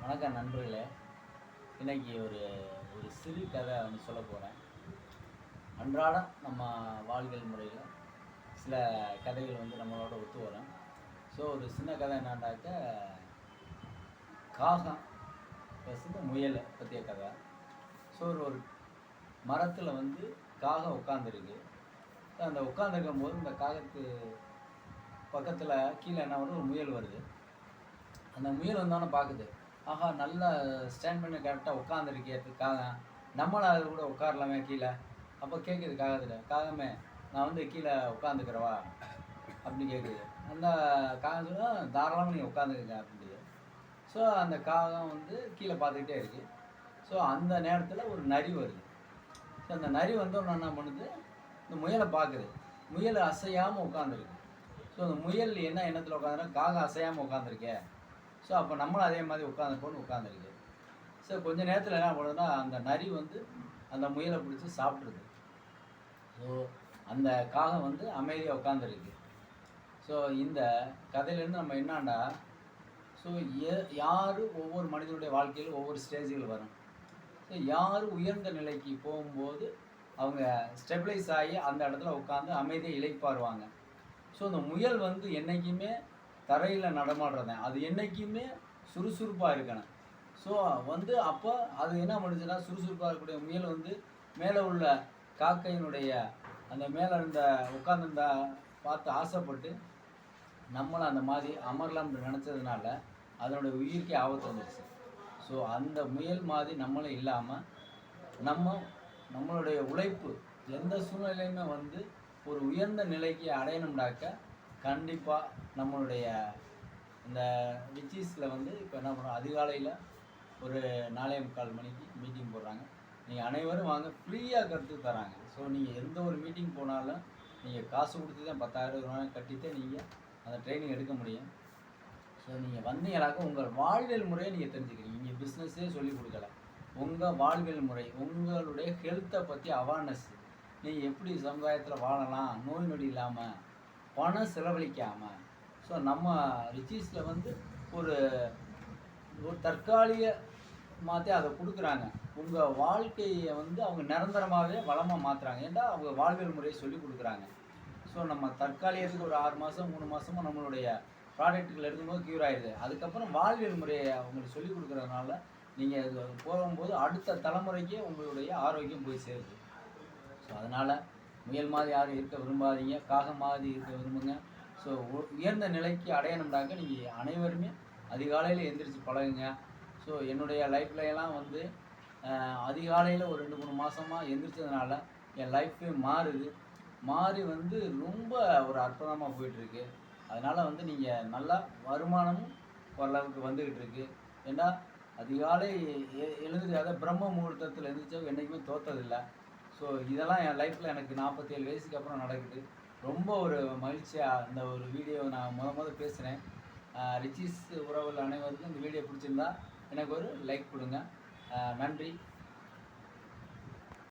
வணக்கம் நண்பர்களே. இன்னைக்கு ஒரு ஒரு சிறு கதை ஒன்று சொல்ல போகிறேன். அன்றாடம் நம்ம வாழ்வியல் முறையில் சில கதைகள் நம்மளோட ஒத்து வரும். ஸோ ஒரு சின்ன கதை என்னன்னாக்க, காகம் பேசுகிற முயலை பற்றிய கதை. ஸோ ஒரு மரத்தில் காகம் உட்காந்துருக்கு. அந்த உட்காந்துருக்கும் போது இந்த காகத்து பக்கத்தில் கீழே என்ன வருது, ஒரு முயல் வருது. அந்த முயல் வந்தோன்னே பார்க்குது, ஆஹா நல்லா ஸ்டாண்ட் பண்ணி கரெக்டாக உட்காந்துருக்கே காகம், நம்மளும் அது கூட உட்காரலாமே கீழே. அப்போ கேட்குது காகத்தில், காகமே நான் கீழே உட்காந்துக்கிறவா அப்படின்னு கேட்குது. அந்த காகம் சொல்ல, தாராளமாக நீங்கள் உட்காந்துக்குங்க அப்படின்றது. ஸோ அந்த காகம் கீழே பார்த்துக்கிட்டே இருக்குது. ஸோ அந்த நேரத்தில் ஒரு நரி வருது. ஸோ அந்த நரி வந்தோன்னு என்ன பண்ணுது, இந்த முயலை பார்க்குது. முயல் அசையாமல் உட்காந்துருக்கு. ஸோ அந்த முயல் என்ன எண்ணத்தில் உட்காந்துருக்கா, காகம் அசையாமல் உட்காந்துருக்கேன், ஸோ அப்போ நம்மளும் அதே மாதிரி உட்காந்துருக்கு. ஸோ கொஞ்ச நேரத்தில் என்ன பண்ணுதுன்னா, அந்த நரி அந்த முயலை பிடிச்சி சாப்பிட்ருது. ஸோ அந்த காகம் அமைதியாக உட்காந்துருக்கு. ஸோ இந்த கதையிலேருந்து நம்ம என்னாண்டா, ஸோ யார் ஒவ்வொரு மனிதனுடைய வாழ்க்கையில் ஒவ்வொரு ஸ்டேஜுகள் வரும். ஸோ யார் உயர்ந்த நிலைக்கு போகும்போது அவங்க ஸ்டெபிளைஸ் ஆகி அந்த இடத்துல உட்காந்து அமைதியாக இளைப்பாருவாங்க. ஸோ அந்த முயல் என்றைக்குமே தரையில் நடமாடுறதேன், அது என்றைக்குமே சுறுசுறுப்பாக இருக்கணும். ஸோ அப்போ அது என்ன பண்ணுச்சுன்னா, சுறுசுறுப்பாக இருக்கக்கூடிய முயல் மேலே உள்ள காக்கையினுடைய அந்த மேலே இருந்த உட்காந்துருந்தா பார்த்து ஆசைப்பட்டு நம்மளும் அந்த மாதிரி அமரலாம்னு நினச்சதுனால அதனுடைய உயிருக்கே ஆபத்து வந்துடுச்சு. ஸோ அந்த முயல் மாதிரி நம்மளும் இல்லாமல் நம்மளுடைய உழைப்பு எந்த சூழ்நிலையுமே ஒரு உயர்ந்த நிலைக்கு அடையணும்னாக்க கண்டிப்பாக நம்மளுடைய இந்த விச்சீஸில் இப்போ என்ன பண்ணுறோம், அதிகாலையில் ஒரு 4:45 மணிக்கு மீட்டிங் போடுறாங்க. நீங்கள் அனைவரும் வாங்க, ஃப்ரீயாக கருத்து தராங்க. ஸோ நீங்கள் எந்த ஒரு மீட்டிங் போனாலும் நீங்கள் காசு கொடுத்து தான் 10,000 ரூபாய் கட்டித்தான் நீங்கள் அந்த ட்ரைனிங் எடுக்க முடியும். ஸோ நீங்கள் வந்தீங்களாக்க உங்கள் வாழ்வியல் முறையை நீங்கள் தெரிஞ்சுக்கிறீங்க. நீங்கள் பிஸ்னஸே சொல்லிக் கொடுக்கல, உங்கள் வாழ்வியல் முறை, உங்களுடைய ஹெல்த்தை பற்றி அவேர்னஸ், நீங்கள் எப்படி சமுதாயத்தில் வாழலாம் நோய் நொடி இல்லாமல், பணம் செலவழிக்காமல். ஸோ நம்ம ரிச்சீஸில் ஒரு ஒரு தற்காலிக மாற்றி அதை கொடுக்குறாங்க. உங்கள் வாழ்க்கையை அவங்க நிரந்தரமாகவே வளமாக மாற்றுறாங்க. ஏன்டா அவங்க வாழ்வியல் முறையை சொல்லி கொடுக்குறாங்க. ஸோ நம்ம தற்காலிகத்துக்கு ஒரு 6 மாதம் 3 மாதமும் நம்மளுடைய ப்ராடக்ட்டுகள் எடுக்கும்போது க்யூர் ஆகிடுது. அதுக்கப்புறம் வாழ்வியல் முறையை அவங்களுக்கு சொல்லிக் கொடுக்குறதுனால நீங்கள் இது போகும்போது அடுத்த தலைமுறைக்கே உங்களுடைய ஆரோக்கியம் போய் சேருது. ஸோ அதனால் முயல் மாதிரி யாரும் இருக்க விரும்பாதீங்க, காகம் மாதிரி இருக்க விரும்புங்க. ஸோ உயர்ந்த நிலைக்கு அடையணும்னாக்க நீங்கள் அனைவருமே அதிகாலையில் எந்திரிச்சு பழகுங்க. ஸோ என்னுடைய லைஃப்லையெல்லாம் அதிகாலையில் ஒரு 2-3 மாதமாக எந்திரிச்சதுனால என் லைஃபே மாறி ரொம்ப ஒரு அற்புதமாக போயிட்டுருக்கு. அதனால் நீங்கள் நல்லா வருமானமும் ஓரளவுக்கு வந்துக்கிட்டு இருக்கு. ஏன்னா அதிகாலை எழுந்திரிச்சு, அதை பிரம்ம முகூர்த்தத்தில் எழுந்திரிச்சவங்க என்றைக்குமே தோற்றதில்லை. ஸோ இதெல்லாம் என் லைஃப்பில் எனக்கு 47 வயசுக்கு அப்புறம் நடக்குது. ரொம்ப ஒரு மகிழ்ச்சியாக இந்த ஒரு வீடியோ நான் முதல் பேசுகிறேன். ரிச்சீஸ் உறவுகள் அனைவருக்கும் இந்த வீடியோ பிடிச்சிருந்தா எனக்கு ஒரு லைக் கொடுங்க. நன்றி.